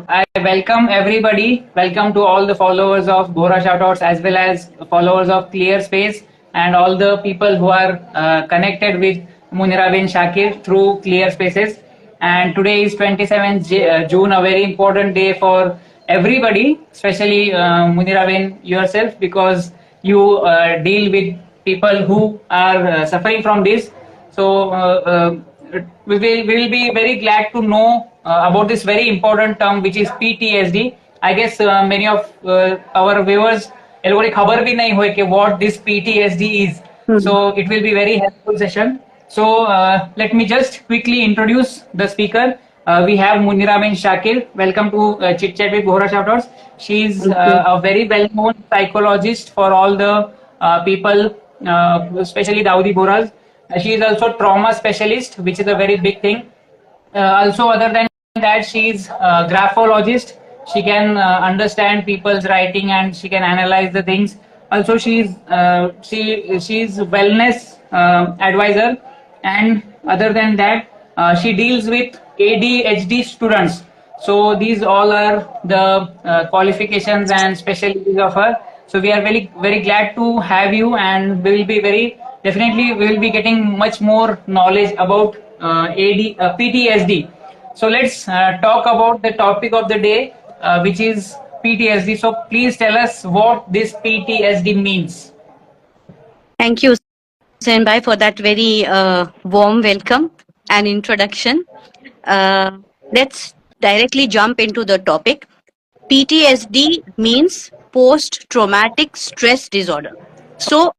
I welcome everybody. Welcome to all the followers of Bora Shoutouts as well as followers of Clear Space and all the people who are connected with Munira bin Shakir through Clear Spaces. And today is 27th June, a very important day for everybody, especially Munira bin yourself, because you deal with people who are suffering from this. So we will be very glad to know about this very important term, which is PTSD. I guess many of our viewers એ લોકોને ખબર બી નહીં હોય કે what this PTSD is. So it will be very helpful session. So let me just quickly introduce the speaker. We have Munira bin Shakir. Welcome to Chit Chat with Bora Shoutouts. She is a very well-known psychologist for all the people, especially Dawoodi Boras. She is also trauma specialist, which is a very big thing. Also, other than that, she is a graphologist. She can understand people's writing and she can analyze the things. Also, she's wellness advisor, and other than that, she deals with ADHD students. So these all are the qualifications and specialties of her. So we are very very glad to have you, and we will be very definitely we will be getting much more knowledge about PTSD. So let's talk about the topic of the day, which is PTSD. So please tell us what this PTSD means. Thank you, Senbhai, for that very warm welcome and introduction. Let's directly jump into the topic. PTSD means post-traumatic stress disorder. So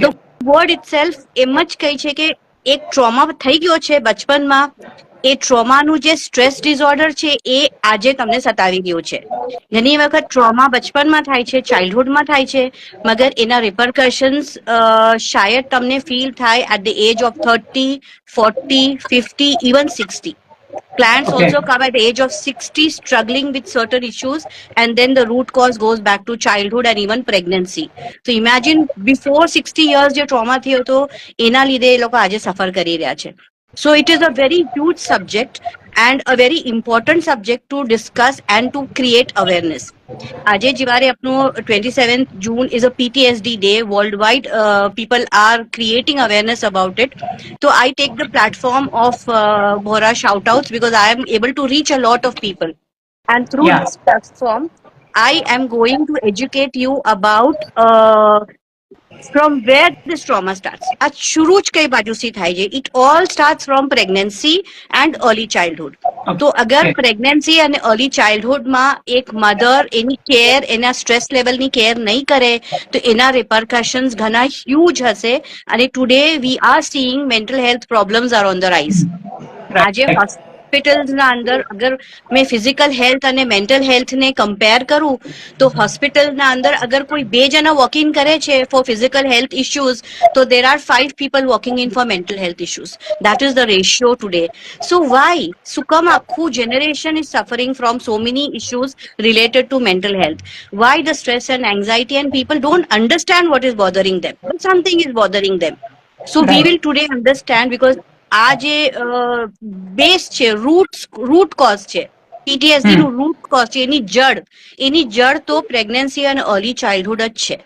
the word itself એમ જ કહે છે કે એક trauma થઈ ગયો છે બચપનમાં, એ ટ્રોમાનું જે stress disorder છે એ આજે તમને સતાવી રહ્યું છે. ઘણી વખત ટ્રોમા બચપનમાં થાય છે, ચાઇલ્ડહુડમાં થાય છે, મગર એના રિપરકશન્સ શાયદ તમને ફીલ થાય at the age of 30, 40, 50, even 60. Clients also come at the age of 60 struggling with certain issues, and then the root cause goes back to childhood and even pregnancy. So imagine before 60 years je trauma થયો તો એના લીધે એ લોકો આજે સફર કરી રહ્યા છે. So it is a very huge subject and a very important subject to discuss and to create awareness. આજે જયારે આપણું 27th June is a PTSD day. Worldwide people are creating awareness about it. So I take the platform of Bora Shoutouts because I am able to reach a lot of people. And through this platform, I am going to educate you about from where this trauma starts. આ શરૂ જ કઈ બાજુથી થાય છે. It all starts from pregnancy and early childhood. તો અગર pregnancy અને early childhood માં એક મધર એની કેર, એના સ્ટ્રેસ લેવલની કેર નહીં કરે તો એના રિપરકશન્સ ઘણા હ્યુજ હશે. અને today we are seeing mental health problems are on the rise. આજે હોસ્પિટલ્સના અંદર અગર મેં ફિઝિકલ હેલ્થ અને મેન્ટલ હેલ્થને કમ્પેર કરું તો હોસ્પિટલના અંદર અગર કોઈ 2 જણા વોક ઇન કરે છે ફોર ફિઝિકલ હેલ્થ ઇશ્યુઝ તો there are 5 people walking in for mental health issues. That is the ratio today. So why? Sukam akhu generation is suffering from so many issues related to mental health. Why the stress and anxiety, and people don't understand what is bothering them. But something is bothering them. So we will today understand, because આ જે base છે, root cause છે, PTSD નું root cause છે, એની જડ તો pregnancy અને early childhood જ છે.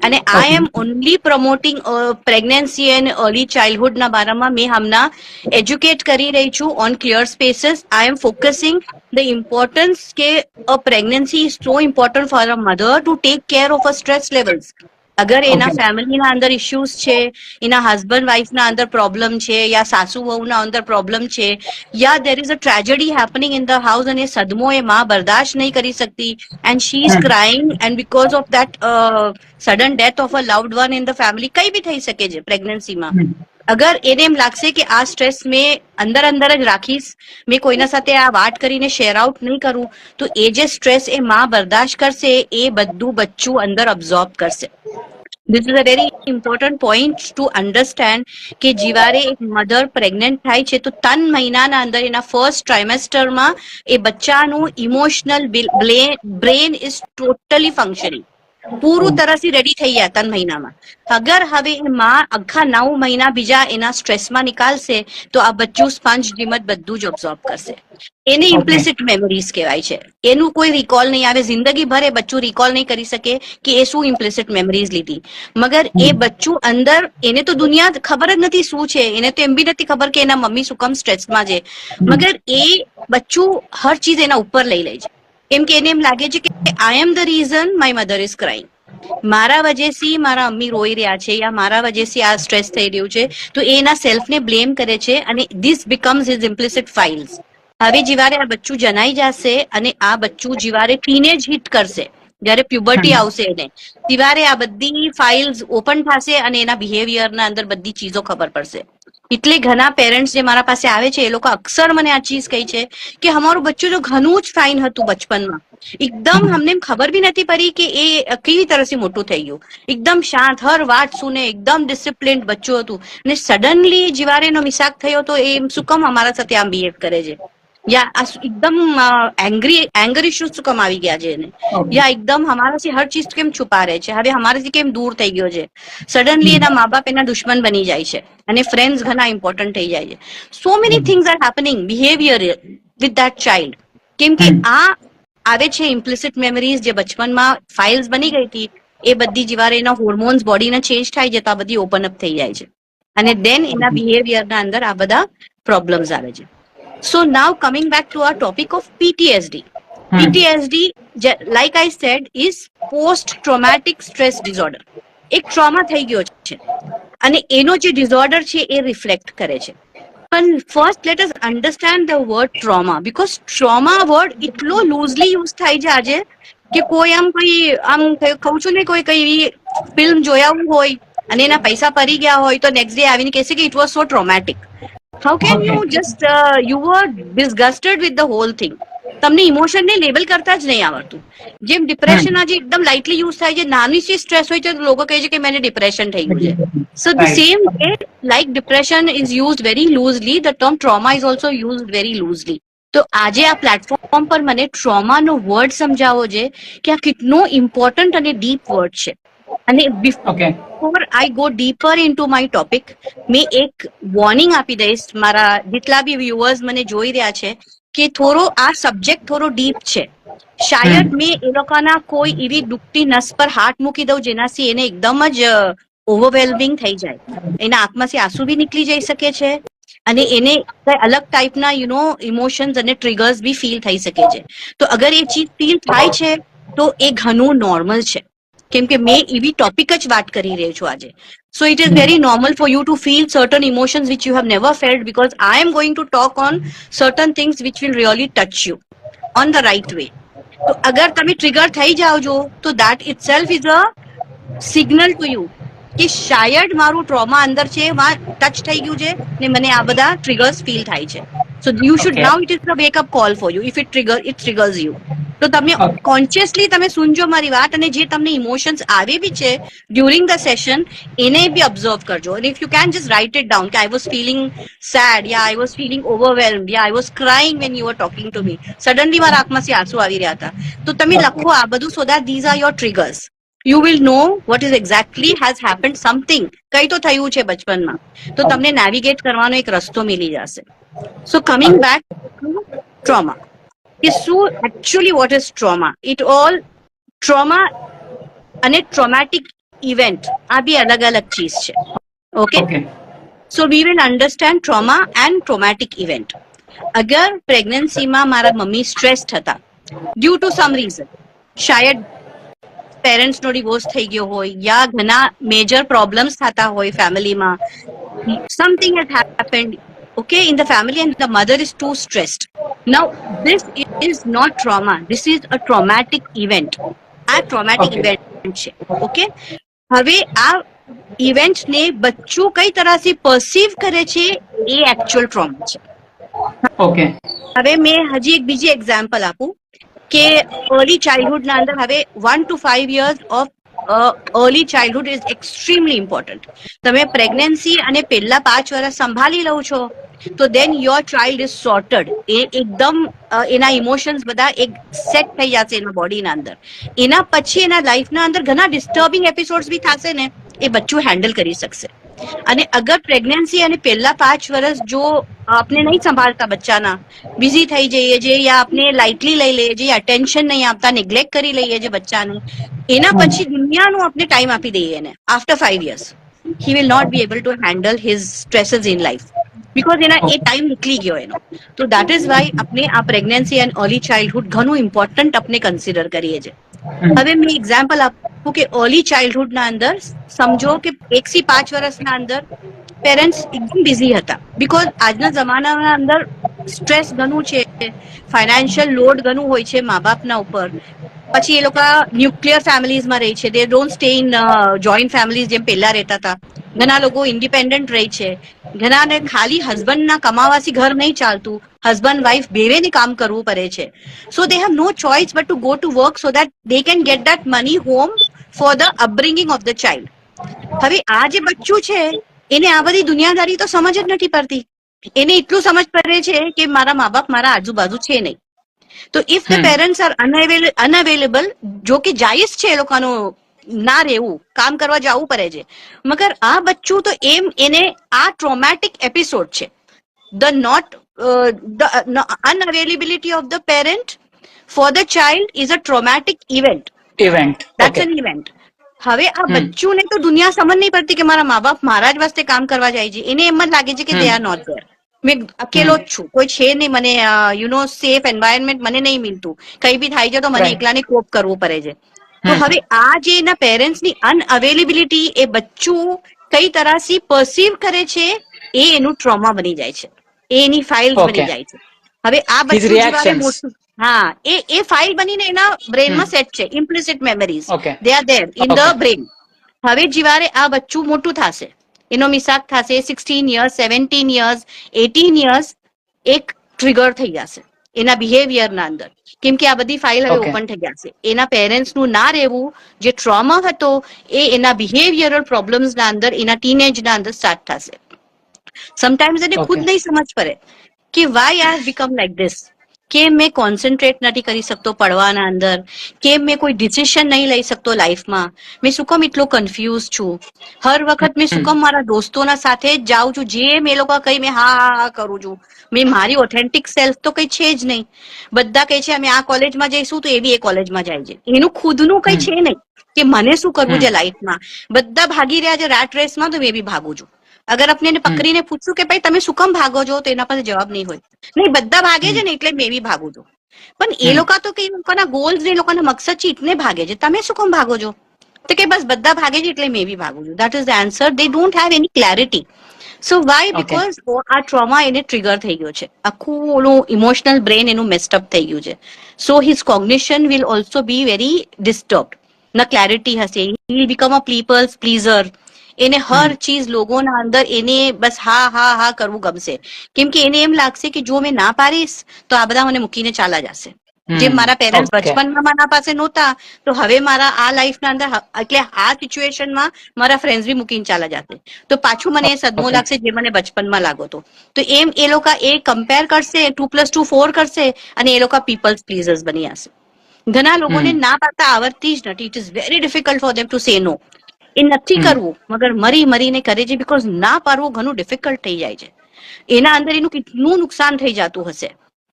અને I am only promoting pregnancy and early childhood ના બારામાં મેં હમણાં એજ્યુકેટ કરી રહી છું on clear spaces. I am focusing the importance કે a pregnancy is so important for a mother to take care of her stress levels. અગર એના ફેમિલીના અંદર ઇશ્યુઝ છે, એના હસબન્ડ વાઇફના અંદર પ્રોબ્લેમ છે, યા સાસુ વહુના અંદર પ્રોબ્લેમ છે, યા there is a tragedy happening in the house અને સદમો એ માં બરદાશ્ત નહીં કરી શકતી, and she is crying, and because of that sudden death of a loved one in the family, કઈ બી થઈ શકે છે પ્રેગ્નન્સીમાં. અગર એને એમ લાગશે કે આ સ્ટ્રેસ મેં અંદર જ રાખીશ, મેં કોઈના સાથે આ વાત કરીને શેર આઉટ નહીં કરું, તો એ જે સ્ટ્રેસ એ માં બરદાશ્ત કરશે એ બધું બચ્ચું અંદર અબ્ઝોર્બ કરશે. This is a very important point to understand કે જીવારે એક મધર પ્રેગ્નન્ટ થાય છે તો 3 મહિનાના અંદર એના ફર્સ્ટ ટ્રાઇમેસ્ટરમાં એ બચ્ચાનું emotional brain is totally functioning. પૂરું તરસથી રેડી થઈ ગયા 3 મહિનામાં. અગર હવે એ માં આખા 9 મહિના બીજા એના સ્ટ્રેસમાં નીકાળશે તો આ બચ્ચું સ્પંજ જેમ જ બધું જ ઓબ્ઝોર્વ કરશે. એને ઇમ્પ્લિસિટ મેમરીઝ કહેવાય છે. એનું કોઈ રિકોલ નહીં આવે, જિંદગી ભર એ બચ્ચું રિકોલ નહીં કરી શકે કે એ શું ઇમ્પ્લિસિટ મેમરીઝ લીધી. મગર એ બચ્ચું અંદર, એને તો દુનિયા ખબર જ નથી શું છે, એને તો એમ બી નથી ખબર કે એના મમ્મી શું કામ સ્ટ્રેસમાં છે. મગર એ બચ્ચું હર ચીજ એના ઉપર લઈ લે છે, કેમ કે એને એમ લાગે છે કે I am the reason my mother is crying. મારા વજેથી મારા મમ્મી રોઈ રહ્યા છે યા મારા વજેથી આ સ્ટ્રેસ થઈ રહ્યું છે, તો એ એના સેલ્ફને બ્લેમ કરે છે અને this becomes his implicit files. હવે જીવારે આ બચ્ચું જણાઈ જશે અને આ બચ્ચું જીવારે ટીનેજ હિટ કરશે, જયારે પ્યુબર્ટી આવશે એને, ત્યારે આ બધી ફાઇલ્સ ઓપન થશે અને એના બિહેવિયરના અંદર બધી ચીજો ખબર પડશે. એટલે ઘણા પેરેન્ટ્સ જે મારા પાસે આવે છે એ લોકો અક્સર મને આ ચીજ કહી છે કે અમારું બચ્ચું તો ઘણું જ ફાઇન હતું બચપનમાં, એકદમ અમને ખબર બી નથી પડી કે એ કેવી તરફથી મોટું થઈ ગયું, એકદમ શાંત, હર વાત સુને, એકદમ ડિસિપ્લિન્ડ બચ્ચું હતું, અને સડનલી જીવારે એનો મિસાક થયો તો એ શું કામ અમારા સાથે આમ બિહેવ કરે છે, યા એકદમ એંગર ઇશ્યુઝ શું કામ આવી ગયા છે એને, યા એકદમ અમારાથી હર ચીજ કેમ છુપા રહે છે, હવે અમારાથી કેમ દૂર થઈ ગયો છે. સડનલી એના મા બાપ એના દુશ્મન બની જાય છે અને ફ્રેન્ડ્સ ઘણા ઇમ્પોર્ટન્ટ થઈ જાય છે. So many things are happening behaviour with that child. કેમ કે આ આવે છે ઇમ્પ્લિસિટ મેમરીઝ જે બચપનમાં ફાઇલ્સ બની ગઈ હતી, એ બધી જીવારે એના હોર્મોન્સ બોડીના ચેન્જ થાય છે તો આ બધી ઓપન અપ થઈ જાય છે અને દેન એના બિહેવિયરના અંદર આ બધા પ્રોબ્લેમ્સ આવે છે. So now coming back to our topic of PTSD. PTSD, like I said, is post-traumatic stress disorder. એક ટ્રોમા થઈ ગયો છે અને એનો જે ડિસઓર્ડર છે એ રિફ્લેક્ટ કરે છે. પણ first let us understand the word trauma, because trauma word એટલો લૂઝલી યુઝ થાય છે આજે કે કોઈ આમ કહું છું ને, કોઈ કઈ ફિલ્મ જોયા હોય અને એના પૈસા પરી ગયા હોય તો નેક્સ્ટ ડે આવીને કહેશે કે it was so traumatic. How can you just you were disgusted with the whole thing? તમને ઇમોશન ને લેબલ કરતા જ નહીં આવડતું. જેમ ડિપ્રેશન આજે એકદમ લાઇટલી યુઝ થાય છે, નાની સી સ્ટ્રેસ હોય છે તો લોકો કહે છે કે મને ડિપ્રેશન થઈ ગયું છે. So the same way like depression is used very loosely, the term trauma is also used very loosely. તો આજે આ પ્લેટફોર્મ પર મને ટ્રોમાનો વર્ડ સમજાવવો છે કે આ કેટલો ઇમ્પોર્ટન્ટ અને ડીપ વર્ડ છે. અને before I go deeper into my topic, મેં એક વોર્નિંગ આપી દઈશ મારા જેટલા બી વ્યુઅર્સ મને જોઈ રહ્યા છે કે થોડો આ સબ્જેક્ટ થોડો ડીપ છે. શાયદ મેં એ લોકોના કોઈ એવી દુખતી નસ પર હાથ મૂકી દઉં જેનાથી એને એકદમ જ ઓવરવેલ્મિંગ થઈ જાય, એના આંખમાંથી આંસુ બી નીકળી જઈ શકે છે અને એને અલગ ટાઈપના ઇમોશન્સ અને ટ્રિગર્સ બી ફીલ થઈ શકે છે. તો અગર એ ચીજ ફીલ થાય છે તો એ ઘણું નોર્મલ છે, કેમ કે મેં એવી ટોપિક જ વાત કરી રહી છું આજે. So it is very normal for you to feel certain emotions which you have never felt, because I am going to talk on certain things which will really touch you on the right way. તો અગર તમે trigger થઈ જાઓ છો તો that itself is a signal to you કે શાયદ મારું ટ્રોમા અંદર છે, ટચ થઈ ગયું છે ને મને આ બધા ટ્રિગર્સ ફીલ થાય છે. So you should now, it is a wake up call for you if it triggers you. તો તમે કોન્શિયસલી તમે સુનજો મારી વાત, અને જે તમને ઇમોશન્સ આવે બી છે ડ્યુરિંગ ધ સેશન એને બી ઓબ્ઝર્વ કરજો. અને if you can just write it down કે આઈ વોઝ ફીલિંગ સેડ, યા આઈ વોઝ ફીલિંગ ઓવરવેલ્મ્ડ, યા I was crying when you were talking to me, suddenly મારા આંખમાંથી આંસુ આવી રહ્યા હતા, તો તમે લખો આ બધું, so that these are your triggers. You will know what is exactly has happened, something કઈ તો થયું છે બચપનમાં, તો તમને નેવિગેટ કરવાનો એક રસ્તો મળી જશે. So coming back to trauma, is શું actually what is trauma? It all trauma અને traumatic event આ બી અલગ અલગ ચીજ છે. Okay, so we will understand trauma and traumatic event. અગર પ્રેગ્નન્સીમાં મારા મમ્મી સ્ટ્રેસ્ડ હતા ડ્યુ ટુ સમ રીઝન, શાયદ પેરેન્ટ્સ નો ડિવોર્સ થઈ ગયો હોય યા ઘણા મેજર પ્રોબ્લેમ્સ થતા હોય ફેમિલીમાં, something has happened in the family and the mother is too stressed. Now this is not trauma, this is a traumatic event. આ traumatic event છે. ઓકે, હવે આ ઇવેન્ટ ને બચ્ચું કઈ તરહથી પરસીવ કરે છે એ એકચ્યુઅલ ટ્રોમા છે. ઓકે, હવે મેં હજી એક બીજી એક્ઝામ્પલ આપું કે અર્લી ચાઇલ્ડહુડ ના અંદર હવે 1 to 5 years of early childhood is extremely important. તમે પ્રેગ્નન્સી અને પહેલા 5 વર્ષ સંભાળી લો છો તો દેન યોર ચાઇલ્ડ ઇઝ સોર્ટેડ. એ એકદમ એના ઇમોશન્સ બધા એક સેટ થઈ જશે એના બોડીના અંદર. એના પછી એના લાઈફના અંદર ઘણા ડિસ્ટર્બિંગ એપિસોડ્સ બી થશે ને, એ બચ્ચું હેન્ડલ કરી શકશે. અને અગર પ્રેગ્નન્સી અને પહેલા 5 વર્ષ જો આપણે નહીં સંભાળતા બચ્ચાના, બિઝી થઈ જઈએ જે, યા આપણે લાઇટલી લઈ લઈએ જે, અટેન્શન નહીં આપતા, નેગ્લેક્ટ કરી લઈએ જે બચ્ચાને, એના પછી દુનિયાનું આપણે ટાઈમ આપી દઈએ એને. After 5 years he will not be able to handle his stresses in life because એના એ ટાઈમ નીકળી ગયો એનો. તો દેટ ઇઝ વાય આપણે આ પ્રેગ્નન્સી એન્ડ અર્લી ચાઇલ્ડહુડ ઘણું ઇમ્પોર્ટન્ટ આપણે કન્સિડર કરીએ છીએ. હવે મેં એક્ઝામ્પલ આપું કે અર્લી ચાઇલ્ડહુડના અંદર સમજો કે 1 થી 5 વર્ષના અંદર પેરેન્ટ્સ એકદમ બિઝી હતા, બીકોઝ આજના જમાનાના અંદર સ્ટ્રેસ ઘણું છે, ફાઇનાન્શિયલ લોડ ઘણું હોય છે મા બાપના ઉપર. પછી એ લોકો ન્યુક્લિયર ફેમિલીઝમાં રહે છે, દે don't stay in joint families જેમ પહેલા રહેતા હતા. ઘણા લોકો ઇન્ડિપેન્ડન્ટ રહે છે, ઘણાને ખાલી હસબન્ડના કમાવાથી ઘર નહીં ચાલતું, હસબન્ડ વાઇફ બેવેને કામ કરવું પડે છે. So they have no choice but to go to work so that they can get that money home for the upbringing of the child. હવે આ જે બચ્ચું છે એને આ બધી દુનિયાદારી તો સમજ જ નથી પડતી. એને એટલું સમજ પડે છે કે મારા મા બાપ મારા આજુબાજુ છે નહીં. તો if the parents R unavailable, જો કે જાયઝ છે એ લોકોનું ના રહેવું, કામ કરવા જવું પડે છે, મગર આ બચ્ચું તો એમ એને આ ટ્રોમેટિક એપિસોડ છે. The not the unavailability of the parent for the child is a traumatic event. That's an event. હવે આ બચ્ચુને તો દુનિયા સમજ નહીં પડતી કે મારા મા બાપ મારા જ વાસ્તે કામ કરવા જાય છે. એને એમ જ લાગે છે કે દે આર નોટ ધેર, મેં અકેલો જ છું, કોઈ છે નહીં, મને સેફ એન્વાયરમેન્ટ મને નહીં મિલતું, કઈ બી થાય છે તો મને એકલાને કોપ કરવું પડે છે. તો હવે આ જે એના પેરેન્ટ્સની અનઅવેલેબિલિટી એ બચ્ચું કઈ તરહથી પરસીવ કરે છે, એ એનું ટ્રોમા બની જાય છે, એ એની ફાઇલ બની જાય છે. હવે આ બચ્ચું જયારે મોટું, હા, એ ફાઇલ બનીને એના બ્રેનમાં સેટ છે, implicit memories they are there in the brain. હવે જયારે આ બચ્ચું મોટું થશે, એનો મિસાક થશે 16 years, 17 years, 18 years, એક ટ્રિગર થઈ જશે એના બિહેવિયરના અંદર, કેમ કે આ બધી ફાઇલ હવે ઓપન થઈ જશે. એના પેરેન્ટ્સનું ના રહેવું, જે ટ્રોમા હતો એ એના બિહેવિયરલ પ્રોબ્લેમ્સના અંદર, એના ટીનેજના અંદર સ્ટાર્ટ થશે. સમટાઈમ્સ એને ખુદ નહીં સમજ પડે કે why I have become like this, કેમ મેં કોન્સન્ટ્રેટ નથી કરી શકતો પડવાના અંદર, કેમ મેં કોઈ ડિસિઝન નહીં લઈ શકતો લાઈફમાં, મેં શું કામ એટલો કન્ફ્યુઝ છું, હર વખત મેં શું કામ મારા દોસ્તોના સાથે જ જાઉં છું, જે મેં લોકો કઈ મેં હા હા હા કરું છું, મેં મારી ઓથેન્ટિક સેલ્ફ તો કઈ છે જ નહીં. બધા કહે છે અમે આ કોલેજમાં જઈશું તો એ બી એ કોલેજમાં જાય છે, એનું ખુદનું કઈ છે નહીં કે મને શું કરવું છે લાઈફમાં. બધા ભાગી રહ્યા છે રેટ રેસમાં, તો મેં બી ભાગું છું. અગર આપણે એને પકડીને પૂછશું કે ભાઈ તમે શું કામ ભાગો છો, તો એના પાસે જવાબ નહીં હોય, નહીં બધા ભાગે છે ને એટલે મેં બી ભાગું છું. પણ એ લોકો તો કઈ લોકોના ગોલ્સ, એ લોકોના મકસદ છે એટલે ભાગે છે, તમે શું કામ ભાગો છો, તો કે બસ બધા ભાગે છે એટલે મેં બી ભાગું છું. That is the answer. They don't have any clarity. So why? Because આ ટ્રોમા એને ટ્રિગર થઈ ગયો છે, આખું ઓલું ઇમોશનલ બ્રેન એનું મેસ્ટઅપ થઈ ગયું છે. So his cognition will also be very disturbed. ન ક્લેરિટી હશે, he will become a people's pleaser. એને હર ચીજ લોકોના અંદર એને બસ હા હા હા કરવું ગમશે, કેમ કે એને એમ લાગશે કે જો મેં ના પાડીશ તો આ બધા મને મૂકીને ચાલા જશે. જેમ મારા પેરેન્ટ્સ બચપનમાં મારા પાસે નહોતા, તો હવે મારા આ લાઈફના અંદર, એટલે આ સિચ્યુએશનમાં મારા ફ્રેન્ડ્સ બી મૂકીને ચાલા જશે, તો પાછું મને એ સદમો લાગશે જે મને બચપનમાં લાગો તો. તો એમ એ લોકો એ કમ્પેર કરશે, 2+2 4 કરશે, અને એ લોકો પીપલ્સ પ્લીઝર્સ બની જશે. ઘણા લોકોને ના પાડતા આવડતી જ નથી. It is very difficult for them to say no. એ નથી કરવું, મગર મરી મરીને કરે છે, બીકોઝ ના પાડવું ઘણું ડિફિકલ્ટ થઈ જાય છે. એના અંદર એનું કેટલું નુકસાન થઈ જતું હશે,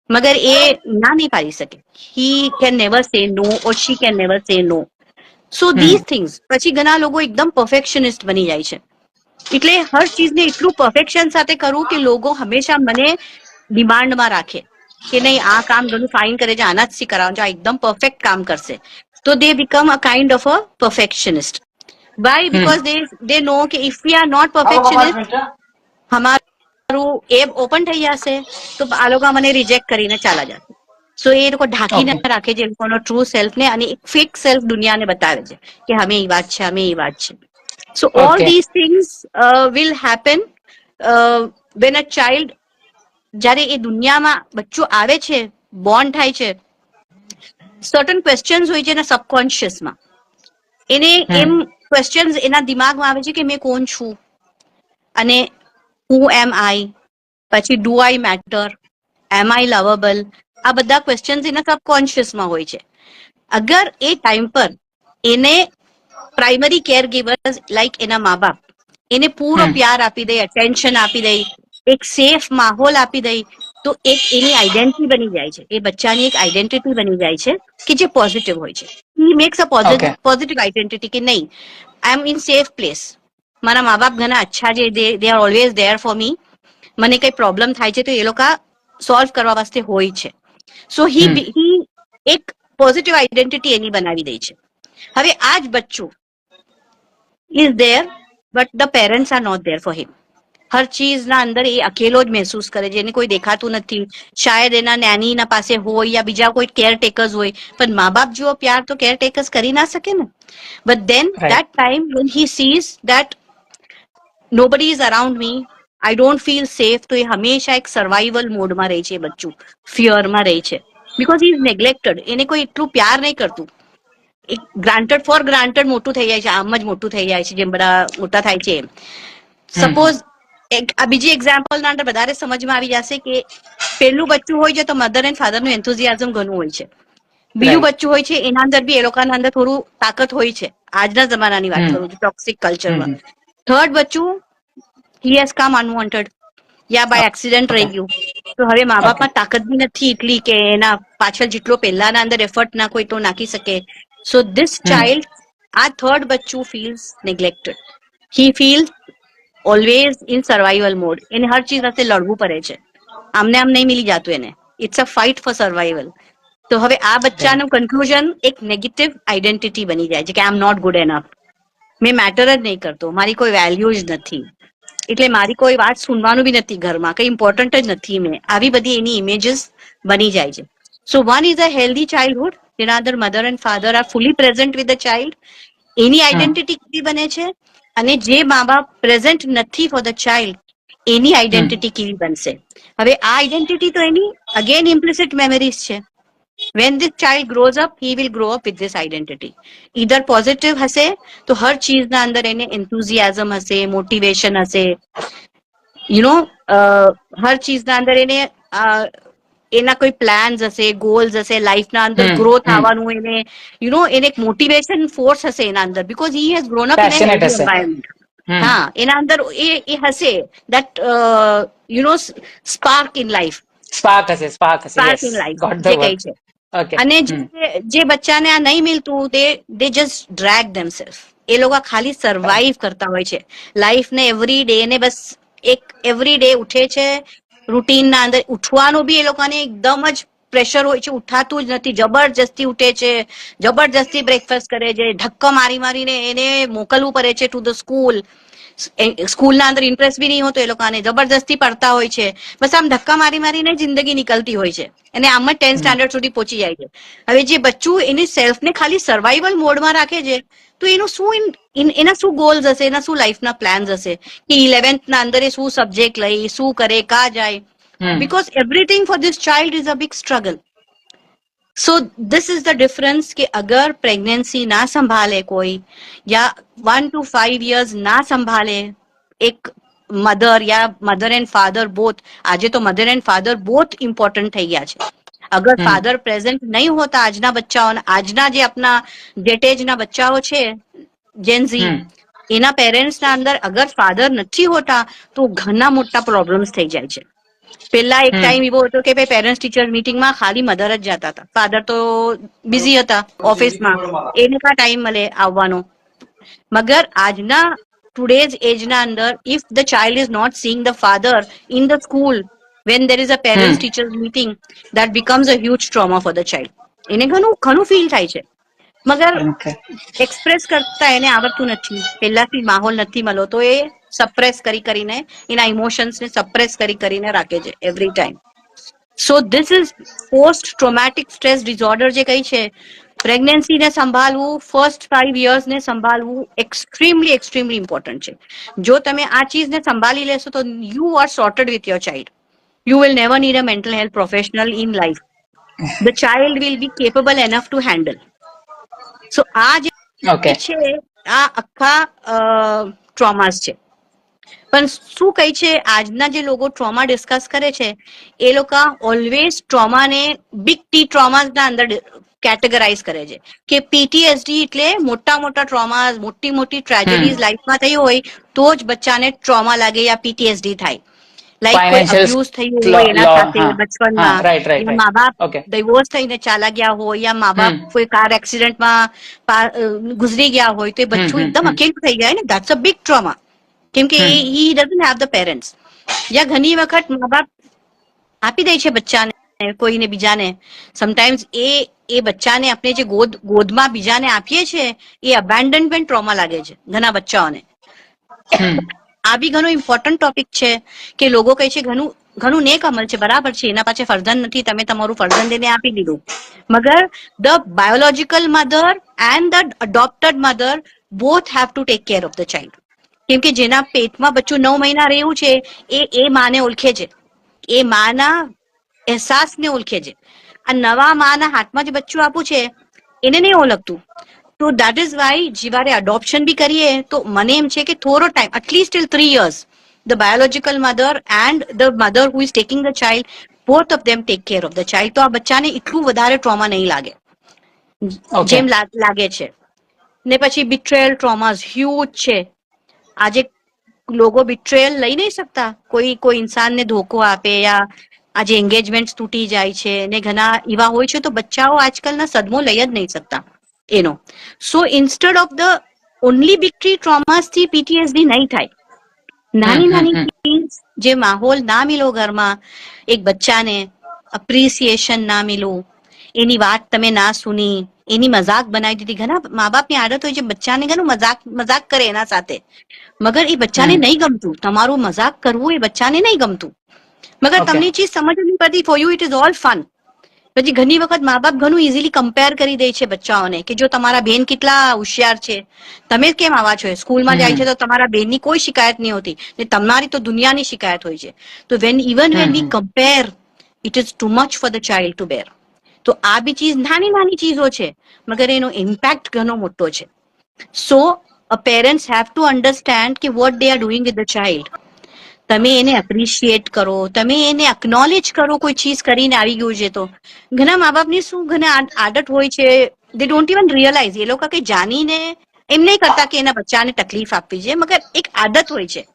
મગર એ ના નહીં પાડી શકે. હી કેન નેવર સે નો, ઓર શી કેન નેવર સે નો. સો ધીઝ થિંગ્સ. પછી ઘણા લોકો એકદમ પરફેક્શનિસ્ટ બની જાય છે, એટલે હર ચીજને એટલું પરફેક્શન સાથે કરવું કે લોકો હંમેશા મને ડિમાન્ડમાં રાખે કે નહીં આ કામ ઘણું ફાઇન કરે છે, આના જ થી કરાવવાનું છે, આ એકદમ પરફેક્ટ કામ કરશે. તો they become a kind of a perfectionist. Why? Because they know કે if we are not perfectionist, હમારું એબ ઓપન થઈ જશે તો આ લોકો મને રિજેક્ટ કરીને ચાલા જશે. સો એ લોકો ઢાંકીને રાખે છે એ લોકોનો ટ્રુ સેલ્ફ ને, અને એક ફેક સેલ્ફ દુનિયાને બતાવે છે કે અમે એ વાત છે, અમે એ વાત છે. સો all these things will happen when a child, જ્યારે એ દુનિયામાં બચ્ચું આવે છે, બોર્ન થાય છે, સર્ટન ક્વેશ્ચન્સ હોય છે એના સબકોન્શિયસમાં. એને એમ ક્વેશ્ચન્સ એના દિમાગમાં આવે છે કે મેં કોણ છું, અને હુ એમ આઈ, પછી do I matter, am I lovable, આ બધા ક્વેશ્ચન્સ એના સબકોન્શિયસમાં હોય છે. અગર એ ટાઈમ પર એને પ્રાઇમરી કેર ગીવર્સ લાઈક એના મા બાપ એને પૂરો પ્યાર આપી દે, અટેન્શન આપી દે, એક સેફ માહોલ આપી દે, તો એક એની આઈડેન્ટિટી બની જાય છે, એ બચ્ચાની એક આઈડેન્ટિટી બની જાય છે કે જે પોઝિટિવ હોય છે. He makes a Okay. Positive identity કે નહીં, I am in safe place, મારા મા બાપ ઘણા અચ્છા છે, they are always there for me, મને કઈ પ્રોબ્લેમ થાય છે તો એ લોકો સોલ્વ કરવા વાસ્તે હોય છે. સો હી એક પોઝિટિવ આઈડેન્ટિટી એની બનાવી દે છે. હવે આ જ બચ્ચું is there but the parents are not there for him. હર ચીજના અંદર એ અકેલો જ મહેસૂસ કરે છે, એને કોઈ દેખાતું નથી. શાયદ એના નેનીના પાસે હોય યા બીજા કોઈ કેરટેકર્સ હોય, પણ મા બાપ જેવો પ્યાર તો કેરટેકર્સ કરી ના શકે ને. But than Right. that time when he sees that nobody is around me, I don't feel safe, તો એ હંમેશા એક સર્વાઈવલ મોડમાં રહે છે, બચ્ચું ફિયરમાં રહે છે, બીકોઝ હી ઇઝ નેગ્લેક્ટેડ. એને કોઈ એટલું પ્યાર નહીં કરતું. એક ગ્રાન્ટેડ ફોર ગ્રાન્ટેડ મોટું થઈ જાય છે, આમ જ મોટું થઈ જાય છે જેમ બધા મોટા થાય છે એમ. સપોઝ આ બીજી એક્ઝામ્પલના અંદર વધારે સમજમાં આવી જશે કે પહેલું બચ્ચું હોય છે તો મધર એન્ડ ફાધરનું એન્થુઝિયાઝમ ઘણું હોય છે. બીજું Right. બચ્ચું હોય છે એના અંદર બી એ લોકોના અંદર થોડું તાકાત હોય છે. આજના જમાનાની વાત કરું છું, ટોક્સિક કલ્ચરમાં. થર્ડ બચ્ચું હી હેઝ કમ અનવોન્ટેડ, યા બાય એક્સિડન્ટ રહી ગયું, તો હવે મા બાપમાં તાકાત બી નથી એટલી કે એના પાછળ જેટલો પહેલાના અંદર એફર્ટ ના કોઈ તો નાખી શકે. સો ધીસ ચાઇલ્ડ, આ થર્ડ બચ્ચું feels નેગ્લેક્ટેડ, he feels always in survival mode. એને હર ચીજ સાથે લડવું પડે છે, આમને આમ નહીં મિલી જતું એને. It's a fight for survival. તો હવે આ બચ્ચાનું કન્ક્લુઝન એક નેગેટિવ આઈડેન્ટિટી બની જાય છે કે I am not good enough, મેં મેટર જ નહીં કરતો, મારી કોઈ વેલ્યુ જ નથી, એટલે મારી કોઈ વાત સુનવાનું બી નથી ઘરમાં, કઈ ઇમ્પોર્ટન્ટ જ નથી મેં. આવી બધી એની ઇમેજીસ બની જાય છે. So one is a healthy childhood, જેના અંદર mother and father are fully present with the child, એની આઈડેન્ટિટી કેવી બને છે. અને જે મા બાપ પ્રેઝન્ટ નથી ફોર ધ ચાઇલ્ડ, એની આઈડેન્ટિટી કેવી બનશે. હવે આ આઈડેન્ટિટી તો એની અગેન ઇમ્પ્લિસિટ મેમરીઝ છે. When this child grows up, he will grow up with this identity. Either positive હશે તો હર ચીજના અંદર એને enthusiasm હશે, મોટિવેશન હશે, હર ચીજના અંદર એને એના કોઈ પ્લાન્સ હશે, ગોલ્સ હશે, લાઈફના અંદર ગ્રોથ આવવાનું, એને એક મોટિવેશન ફોર્સ હશે એના અંદર, because he has grown up in a Passionate healthy હશે. એન્વાયરમેન્ટ. હા, એના અંદર એ હશે that spark in life, Spark હશે, spark yes. In life Got the જે કહે word. છે. Okay. અને જે બચ્ચાને આ નહીં મિલતું, દે જસ્ટ ડ્રેગ ધેમસેલ્ફ. એ લોકો ખાલી સર્વાઈવ કરતા હોય છે લાઈફને, એવરી ડે ને. બસ એક એવરી ડે ઉઠે છે, રૂટીનના અંદર ઉઠવાનું બી એ લોકોને એકદમ જ પ્રેશર હોય છે, ઉઠાતું જ નથી, જબરજસ્તી ઉઠે છે, જબરજસ્તી બ્રેકફાસ્ટ કરે છે, ધક્કો મારી મારીને એને મોકલવું પડે છે ટુ ધ સ્કૂલ. સ્કૂલના અંદર ઇન્ટરેસ્ટ બી નહીં હોતો એ લોકોને, જબરજસ્તી પડતા હોય છે. બસ આમ ધક્કા મારી મારીને જિંદગી નીકળતી હોય છે, અને આમ જ 10th સ્ટાન્ડર્ડ સુધી પહોંચી જાય છે. હવે જે બચ્ચું એની સેલ્ફને ખાલી સર્વાઈવલ મોડમાં રાખે છે, તો એનું શું એના શું ગોલ્સ હશે, એના શું લાઈફના પ્લાન્સ હશે કે 11th ના અંદર એ શું સબ્જેક્ટ લઈ, શું કરે, કા જાય. Because everything for this child is a big struggle. So this is the difference કે અગર પ્રેગ્નન્સી ના સંભાળે કોઈ, યા 1 to 5 years ના સંભાળે એક mother, yeah mother and father both. આજે તો mother and father both important થઈ ગયા છે. અગર ફાધર પ્રેઝન્ટ નહીં હોતા આજના બચ્ચાઓના, આજના જે આપના જેટેજના બચ્ચાઓ છે જેનઝી, એના પેરેન્ટ્સના અંદર અગર ફાધર નથી હોતા તો ઘણા મોટા પ્રોબ્લેમ્સ થઈ જાય છે. પેલા એક ટાઈમ એવો હતો કે ભાઈ પેરેન્ટ્સ ટીચર મીટિંગમાં ખાલી મધર જ જતા હતા, ફાધર તો બિઝી હતા ઓફિસમાં, એને કા ટાઈમ મળે આવવાનો. મગર આજના ટુડેઝ એજના અંદર, if the child is not seeing the father in the school when there is a parents teachers meeting, that becomes a huge trauma for the child. એને ઘણું ફીલ થાય છે, મગર એક્સપ્રેસ કરતા એને આવડતું નથી, પહેલાથી માહોલ નથી મળ્યો, તો એ સપ્રેસ કરીને એના ઇમોશન્સને સપ્રેસ કરીને રાખે છે every time. So this is post traumatic stress disorder જે કહી છે. પ્રેગ્નન્સીને સંભાળવું, ફર્સ્ટ 5 years ને સંભાળવું એક્સ્ટ્રીમલી ઇમ્પોર્ટન્ટ છે. જો તમે આ ચીજને સંભાળી લેશો તો you are sorted with your child. You will never need a mental health professional in life. The child will be capable enough to handle. So આ જે છે આ આખા ટ્રોમાસ છે. પણ શું કહે છે આજના જે લોકો ટ્રોમા ડિસ્કસ કરે છે એ લોકો ઓલવેઝ ટ્રોમાને બિગ ટી ટ્રોમાના અંદર કેટેગરાઇઝ કરે છે કે પીટીએસડી એટલે મોટા મોટા ટ્રોમા, મોટી મોટી ટ્રેજેડીઝ લાઈફમાં થઈ હોય તો જ બચ્ચાને ટ્રોમા લાગે યા પીટીએસડી થાય. લાઈક કોઈ ફાઇનાન્શિયલ અબ્યુઝ થયું હોય એના સાથે બચપનમાં, રાઈટ રાઈટ યા મા રાઈટ. બાપ ઓકે. ડિવોર્સ થઈને ચાલા ગયા હોય, યા મા બાપ કોઈ કાર એક્સિડન્ટમાં ગુજરી ગયા હોય તો એ બચ્ચું એકદમ અકેલું થઈ જાય ને, ધેટ્સ અ બિગ ટ્રોમા. કેમ કે હી ડઝન્ટ હેવ ધ પેરેન્ટ્સ. યા ઘણી વખત મા બાપ આપી દે છે બચ્ચાને કોઈને બીજાને. સમટાઈમ્સ એ બચ્ચાને આપણે જે ગોદમાં બીજાને આપીએ છીએ એ અબેન્ડનમેન્ટ ટ્રોમા લાગે છે ઘણા બચ્ચાઓને. આ બી ઘણો ઇમ્પોર્ટન્ટ ટોપિક છે કે લોકો કહે છે ઘણું ઘણું નેક અમલ છે, બરાબર છે, એના પાસે ફરજન નથી, તમે તમારું ફરજન લઈને આપી દીધું. મગર the biological mother and the અડોપ્ટેડ mother both have to take care of the child. કેમ કે જેના પેટમાં બચ્ચું 9 મહિના રહ્યું છે એ માને ઓળખે છે, એ માના અહેસાસને ઓળખે છે. આ નવા માના હાથમાં જે બચ્ચું આપવું છે એને નહીં ઓળખતું. તો દેટ ઇઝ વાય જીવારે અડોપ્શન બી કરીએ તો મને એમ છે કે થોડો time, at least till 3 years, the biological mother and the mother who is taking the child, both of them take care of the child. તો આ બચ્ચાને એટલું વધારે ટ્રોમા નહીં લાગે જેમ લાગે છે. ને પછી બિટ્રેયલ ટ્રોમાસ હ્યુજ છે. આજે લોકો બિટ્રેયલ લઈ નહીં શકતા, કોઈ ઇન્સાનને ધોકો આપે યા આજે એન્ગેજમેન્ટ તૂટી જાય છે ને ઘણા એવા હોય છે તો બચ્ચાઓ આજકાલના સદમો લઈ જ નહીં શકતા એનો. So instead of the only big tree traumas થી પીટીએસડી નહીં થાય. નાની નાની ચીજ જે માહોલ ના મિલો ઘરમાં, એક બચ્ચાને અપ્રિસિએશન ના મિલું, એની વાત તમે ના સુની, એની મજાક બનાવી દીધી. ઘણા મા બાપની આદત હોય છે બચ્ચાને ઘણું મજાક કરે એના સાથે, મગર એ બચ્ચાને નહીં ગમતું. તમારું મજાક કરવું એ બચ્ચાને નહીં ગમતું, મગર તમને ચીજ સમજ નહીં પડતી. For you it is all fun. પછી ઘણી વખત મા બાપ ઘણું ઇઝીલી કમ્પેર કરી દે છે બચ્ચાઓને કે જો તમારા બેન કેટલા હોશિયાર છે, તમે કેમ આવા છો, સ્કૂલમાં જાય છે તો તમારા બેનની કોઈ શિકાયત નહીં હોતી ને તમારી તો દુનિયાની શિકાયત હોય છે. તો when we compare it is too much for the child to bear. તો આ બી ચીજ નાની નાની ચીજો છે મગર એનો ઇમ્પેક્ટ ઘણો મોટો છે. સો પેરેન્ટ્સ હેવ ટુ અન્ડરસ્ટેન્ડ કે what they are doing with the child. તમે એને એપ્રિશિએટ કરો, તમે એને અકનોલેજ કરો કોઈ ચીજ કરીને આવી ગયું છે તો. ઘણા મા બાપની શું ઘણા આદત હોય છે, દે ડોન્ટ ઇવન રિયલાઇઝ, એ લોકો કઈ જાણીને એમ નહીં કરતા કે એના બચ્ચાને તકલીફ આપવી છે, મગર એક આદત હોય છે.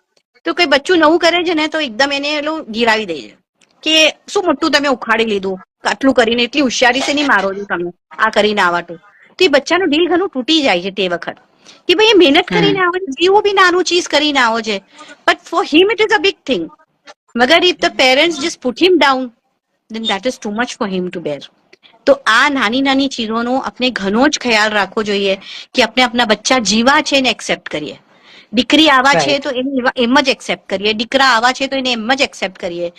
તો કોઈ બચ્ચું નવું કરે છે ને તો એકદમ એને ગિરાવી દે છે કે શું મોટું તમે ઉખાડી લીધું, આટલું કરીને એટલી હોશિયારી છે નહીં મારો છો તમે આ કરીને આવાટું. તો એ બચ્ચાનું દિલ ઘણું તૂટી જાય છે તે વખત કે ભાઈ એ મહેનત કરીને આવે છે, જેવું બી નાનું ચીજ કરીને આવો છે, but for him it is a big thing. મગર if the parents just put him down then that is too much for him to bear. તો આ નાની નાની ચીજોનો આપણે ઘણો જ ખ્યાલ રાખવો જોઈએ કે આપણે આપણા બચ્ચા જીવા છે એને એક્સેપ્ટ કરીએ. દીકરી આવા છે તો એને એમ જ એક્સેપ્ટ કરીએ, દીકરા આવા છે તો એને એમ જ એક્સેપ્ટ કરીએ.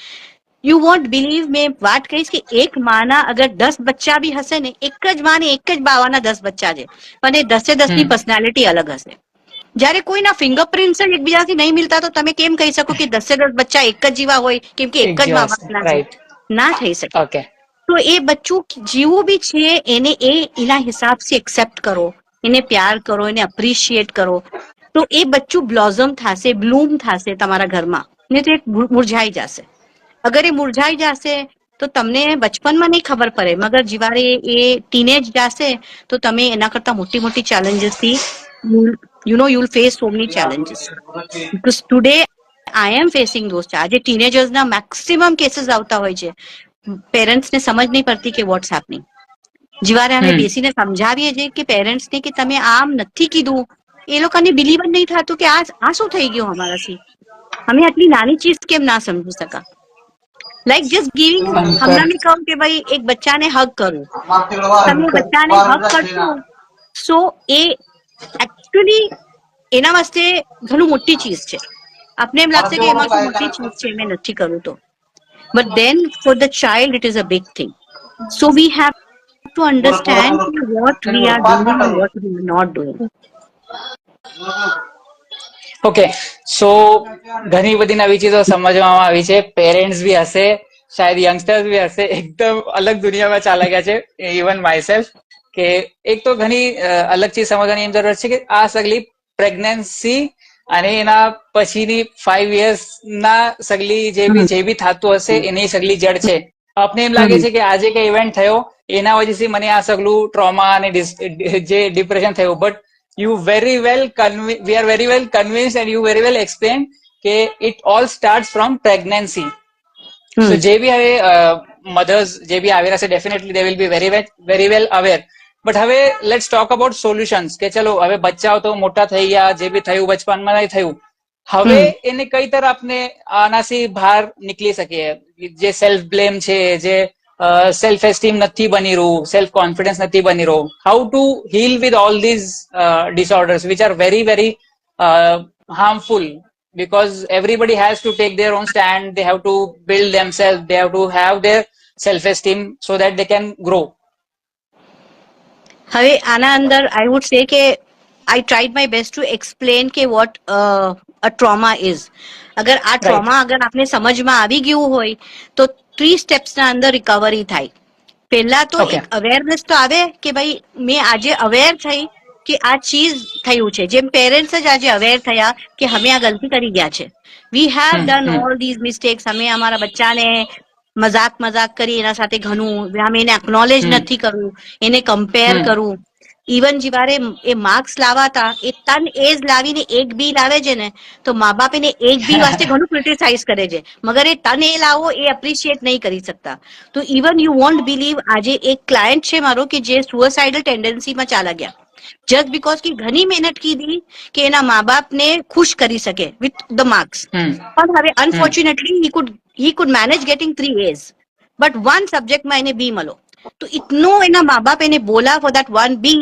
યુ વોન્ટ બિલીવ, મેં વાત કહીશ કે એક માના અગર 10 બચ્ચા બી હશે ને, એક જ માને એક જ બાવાના 10 બચ્ચા છે પણ એ 10 ની પર્સનાલિટી અલગ હશે. જયારે કોઈના ફિંગરપ્રિન્ટ એકબીજાથી નહીં મિલતા તો તમે કેમ કહી શકો કે 10 બચ્ચા એક જ જીવા હોય કેમ કે એક જ મા બાપના છે? ના થઈ શકે. તો એ બચ્ચું જીવું બી છે એને એના હિસાબથી એક્સેપ્ટ કરો, એને પ્યાર કરો, એને અપ્રિશિએટ કરો, તો એ બચ્ચું બ્લોઝમ થશે, બ્લૂમ થશે તમારા ઘરમાં, ને તો એ મુરઝાઈ જશે. અગર એ મુરઝાઈ જશે તો તમને બચપનમાં નહીં ખબર પડે, મગર જીવારે એ ટીનેજ જશે તો તમે એના કરતા મોટી મોટી ચેલેન્જીસ થી you'll face so many challenges. Because today I am facing those challenges. આજે ટીનેજર્સના મેક્સિમમ કેસીસ આવતા હોય છે, પેરેન્ટ્સને સમજ નહીં પડતી કે વોટ્સ હેપનિંગ. જીવારે અમે બેસીને સમજાવીએ છીએ કે પેરેન્ટ્સને કે તમે આમ નથી કીધું, એ લોકોને બિલીવ જ નહીં થતું કે આ શું થઈ ગયું અમારાથી, અમે આટલી નાની ચીજ કેમ ના સમજી શકા. લાઈક જસ્ટ ગિવિંગ, હમણાં મેં કહું કે ભાઈ એક બચ્ચાને હગ કરું, તમે બચ્ચાને હગ કરશો સો એ એકચ્યુઅલી એના વાસ્તે ઘણું મોટી ચીજ છે. આપને એમ લાગશે કે એમાં શું મોટી ચીજ છે મેં નથી કરું તો, but then for the child it is a big thing. So we have to understand what we are doing and what we are not doing. Okay, so ઘણી બધી નવી ચીજો સમજવામાં આવી છે. પેરેન્ટ્સ બી હશે, શાયદ યંગસ્ટર્સ બી હશે, એકદમ અલગ દુનિયામાં ચાલા ગયા છે. ઇવન માયસેલ્ફ કે એક તો ઘણી અલગ ચીજ સમજવાની જરૂર છે કે આ સગલી પ્રેગ્નન્સી અને એના પછીની 5 years ના સગલી જે બી થતું હશે એની સગલી જડ છે. આપને એમ લાગે છે કે આજે કઈ ઇવેન્ટ થયો એના વજહથી મને આ સગલું ટ્રોમા અને જે ડિપ્રેશન થયું, but you very well we are very well convinced and you very well explained કે it all starts from pregnancy. So જે બી હવે મધર્સ જે બી આવેલા છે definitely they will be very well aware. But હવે લેટ્સ ટોક અબાઉટ સોલ્યુશન્સ કે ચલો હવે બચ્ચાઓ તો મોટા થઈ ગયા, જે બી થયું બચપનમાં નહીં થયું, હવે એને કઈ તરફ આપણે આનાથી બહાર નીકળી શકીએ? જે સેલ્ફ બ્લેમ છે, જે સેલ્ફ એસ્ટીમ નથી બની રહ્યું, સેલ્ફ કોન્ફિડન્સ નથી બની રહ્યું, how to heal with all these disorders which are very very harmful because everybody has to take their own stand, they have to build themselves, they have to have their self esteem so that they can grow. હવે આના અંદર I would say કે આઈ tried my best two explain કે what a trauma is. અગર આ trauma અગર આપને સમજમાં આવી ગયું હોય તો 3 સ્ટેપ્સના અંદર રિકવરી થાય. પહેલા તો એક અવેરનેસ તો આવે કે ભાઈ મેં આજે અવેર થઈ કે આ ચીજ થયું છે. જેમ પેરેન્ટ્સ જ આજે અવેર થયા કે અમે આ ગલતી કરી ગયા છે. We have done all these mistakes. અમે અમારા બચ્ચાને મજાક કરી એના સાથે ઘણું અમે એને અકનોલેજ નથી કરવું, એને કમ્પેર કરવું. ઇવન જયારે એ માર્ક્સ લાવાતા એ તન એજ લાવીને એક બી લાવે છે ને તો મા બાપ એને એક બી વાસ્તે ઘણું ક્રિટિસાઇઝ કરે છે, મગર એ તન એ લાવો એ એપ્રિશિએટ નહીં કરી શકતા. તો ઇવન યુ વોન્ટ બિલીવ આજે એક ક્લાયન્ટ છે મારો કે જે સુસાઇડલ ટેન્ડન્સીમાં ચાલા ગયા જસ્ટ બીકોઝ કે ઘણી મહેનત કીધી કે એના મા બાપને ખુશ કરી શકે વિથ ધ માર્ક્સ. પણ હવે unfortunately he could manage getting 3 A's but one subject માં એને બી મળો. તો ઇતનું એના મા બાપ એને બોલા ફોર દેટ વન બી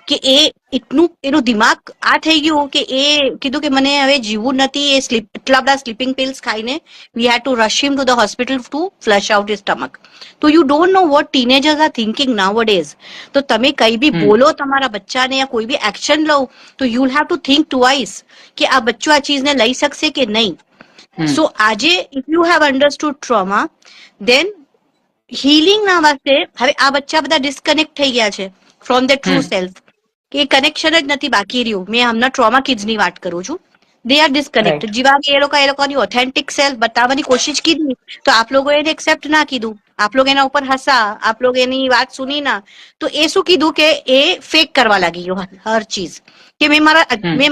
કે એ ઇતનું એનું દિમાગ આ થઈ ગયું કે એ કીધું કે મને હવે જીવવું નથી. એ એટલા બધા સ્લીપિંગ પિલ્સ ખાઈને we had to rush him to the hospital to flush out his stomach. તો you don't know what teenagers are thinking nowadays. તો તમે કઈ બી બોલો તમારા બચ્ચાને યા કોઈ બી એક્શન લો તો you will have two think twice કે આ બચ્ચો આ ચીજને લઈ શકશે કે નહીં. So આજે if you have understood trauma then healing ના વાસ્તે હવે આ બચ્ચા બધા ડિસ્કનેક્ટ થઈ ગયા છે ફ્રોમ ધ ટ્રુ સેલ્ફ કે કનેક્શન જ નથી બાકી રહ્યું. મેં હમણાં ટ્રોમા કિડ્સ ની વાત કરું છું. They are disconnected. જેવા કે એ લોકોની ઓથેન્ટિક સેલ્ફ બતાવવાની કોશિશ કીધી તો આપ લોકો એને એક્સેપ્ટ ના કીધું, આપ લોકો એના ઉપર હસા, આપ લોકો એની વાત સુની ના, તો એ શું કીધું કે એ ફેક કરવા લાગી ગયો હર ચીજ કે મેં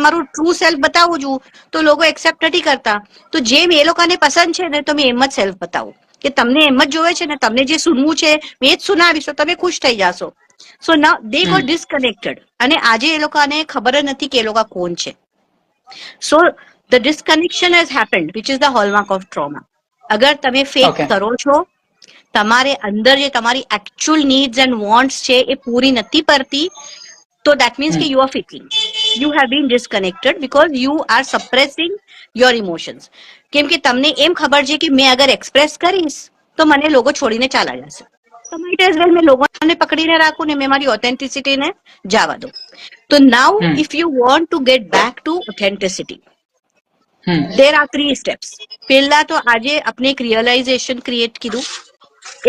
મારું ટ્રુ સેલ્ફ બતાવું છું તો લોકો એક્સેપ્ટ નથી કરતા. તો જેમ એ લોકોને પસંદ છે ને તો મેં એમ જ સેલ્ફ બતાવું કે તમને એમ જ જોવે છે ને, તમને જે સુનવું છે મેં જ સુનાવીશ તો તમે ખુશ થઈ જાશો. સો નાઉ દે ગોટ ડિસ્કનેક્ટેડ અને આજે એ લોકોને ખબર જ નથી કે એ લોકો કોણ છે. So the disconnection has happened, which is the hallmark of trauma. અગર તમે ફેક કરો છો, તમારે અંદર જે તમારી actual needs and wants છે એ પૂરી નથી પડતી, તો that means કે you are faking. You have been disconnected because you are suppressing your emotions. કેમ કે તમને એમ ખબર છે કે મેં અગર એક્સપ્રેસ કરીશ તો મને લોકો છોડીને ચાલા જશે. તો might as well મેં લોકોને પકડીને રાખું ને મેં મારી ઓથેન્ટિસિટીને જવા દો. તો now if you want to get back to authenticity, there are 3 steps. પહેલા તો આજે આપણે એક રિયલાઇઝેશન ક્રિએટ કીધું,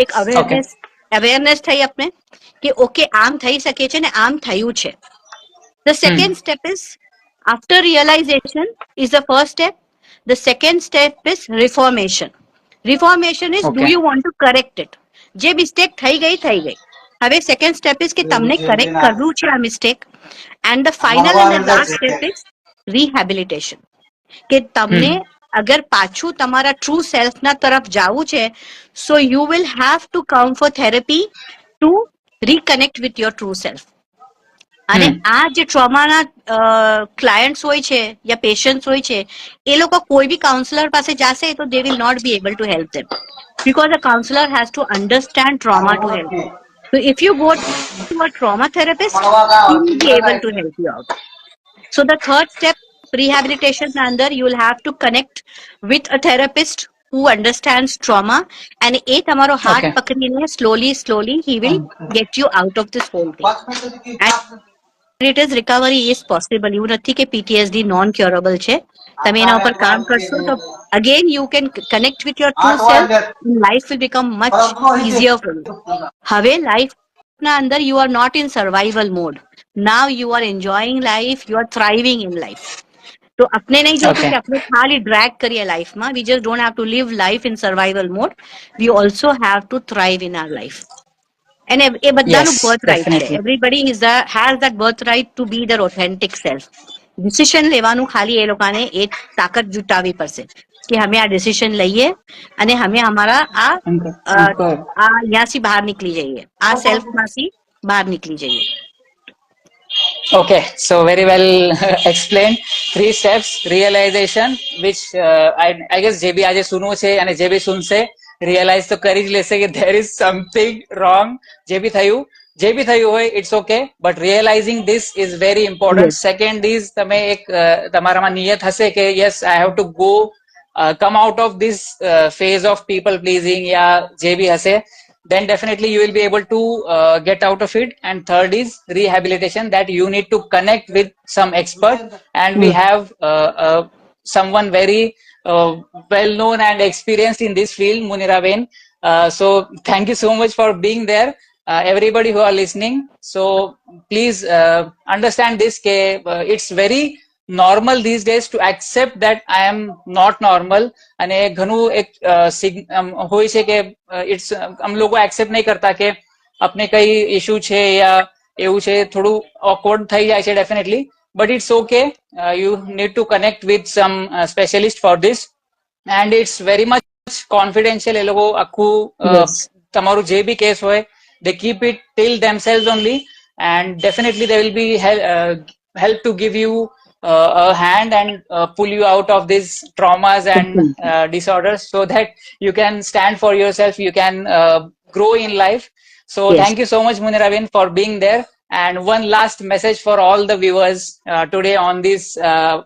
એક અવેરનેસ થઈ આપણે કે ઓકે આમ થઈ શકે છે ને આમ થયું છે. The second step is after realization is the first step. The second step is reformation. Reformation is do you want to correct it? જે મિસ્ટેક થઈ ગઈ. હવે સેકન્ડ સ્ટેપ ઇઝ કે તમને કરેક્ટ કરવું છે આ mistake. And the final and the last step is rehabilitation કે તમને અગર પાછું તમારા ટ્રુ સેલ્ફના તરફ જવું છે so you will have to come for therapy to reconnect with your true self. અને આ જે ટ્રોમાના ક્લાયન્ટ્સ હોય છે યા પેશન્ટ્સ હોય છે એ લોકો કોઈ બી કાઉન્સલર પાસે જશે તો they will not be able to help them because a counselor has to understand trauma to help you. So if you go to a trauma therapist, he will be able to help you out. So the third step, rehabilitation under, you will have to connect with a therapist who understands trauma and એ તમારો હાથ પકડીને slowly he will get you out of this whole thing. And it is recovery is possible. એવું નથી કે PTSD non curable છે. તમે એના ઉપર કામ કરશો તો again you can connect with your true self. Life will become much easier for you. હવે life ના અંદર you are not in survival mode. Now you are enjoying life, you are thriving in life. તો આપણે નહીં જોતું Okay. કે આપણે ખાલી ડ્રેગ કરીએ લાઈફમાં. We just don't have to live life in survival mode. We also have to thrive in our life. અને એ બધાનું Yes, બર્થ રાઇટ છે. definitely. Everybody has that birth right to be their authentic self. Decision લેવાનું ખાલી એ લોકોને એ તાકાત જુટાવવી પડશે કે અમે આ ડિસિશન લઈએ અને અમે અમારા આ અહીંયાથી બહાર નીકળી જઈએ, આ સેલ્ફમાંથી બહાર નીકળી જઈએ. Okay, so very well explained. 3 steps: realization, which I guess જે બી આજે સુનવું છે અને જે બી સુનશે realize તો કરી જ લેશે કે there is something wrong. જે બી થયું હોય it's okay, but realizing this is very important. Yes. Second is તમે એક તમારામાં નિયત હશે કે yes I have to go come out of this phase of people pleasing या જે બી હશે, then definitely you will be able to get out of it. And third is rehabilitation, that you need to connect with some expert, and we have someone very well known and experienced in this field, Muniraben. So thank you so much for being there. Everybody who are listening, so please understand this ke it's very normal these days to accept that I am not normal. અને ઘણું એક હોય છે કે it's આમ લોકો accept નહીં કરતા કે આપણે કઈ ઇશ્યુ છે યા એવું છે, થોડું ઓકવર્ડ થઈ જાય છે definitely, but it's okay. You need to connect with some specialist for this, and it's very much confidential. એ લોકો આખું તમારું જે બી કેસ હોય they keep it till themselves only, and definitely they will be help to give you a hand and pull you out of these traumas and disorders, so that you can stand for yourself, you can grow in life. So Yes. thank you so much, Muniraben, for being there. And one last message for all the viewers today on this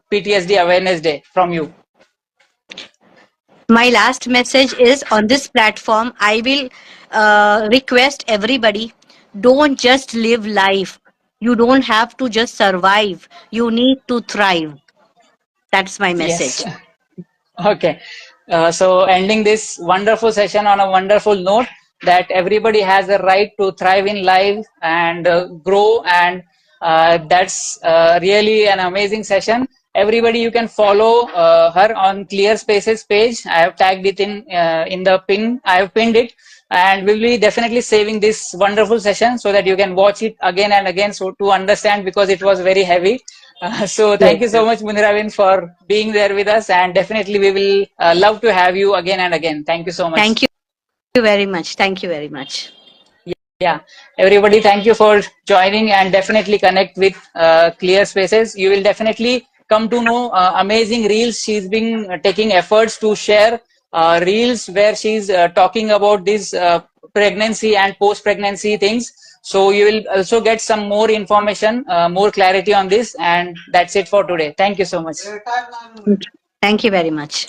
PTSD Awareness Day from you. My last message is, on this platform, I will request everybody, don't just live life. You don't have to just survive. You need to thrive. That's my message. Yes. Okay. So ending this wonderful session on a wonderful note, that everybody has a right to thrive in life and grow, and that's really an amazing session. Everybody, you can follow her on Clear Spaces page. I have tagged it in the pin. I have pinned it, and we'll be definitely saving this wonderful session so that you can watch it again and again, so to understand, because it was very heavy. So thank you so much, Muniraben, for being there with us, and definitely we will love to have you again and again. Thank you so much. Thank you very much. Thank you very much. Yeah, everybody, thank you for joining, and definitely connect with Clear Spaces. You will definitely come to know amazing reels. She's been taking efforts to share reels where she's talking about this pregnancy and post-pregnancy things. So you will also get some more information, more clarity on this, and that's it for today. Thank you so much. Thank you very much.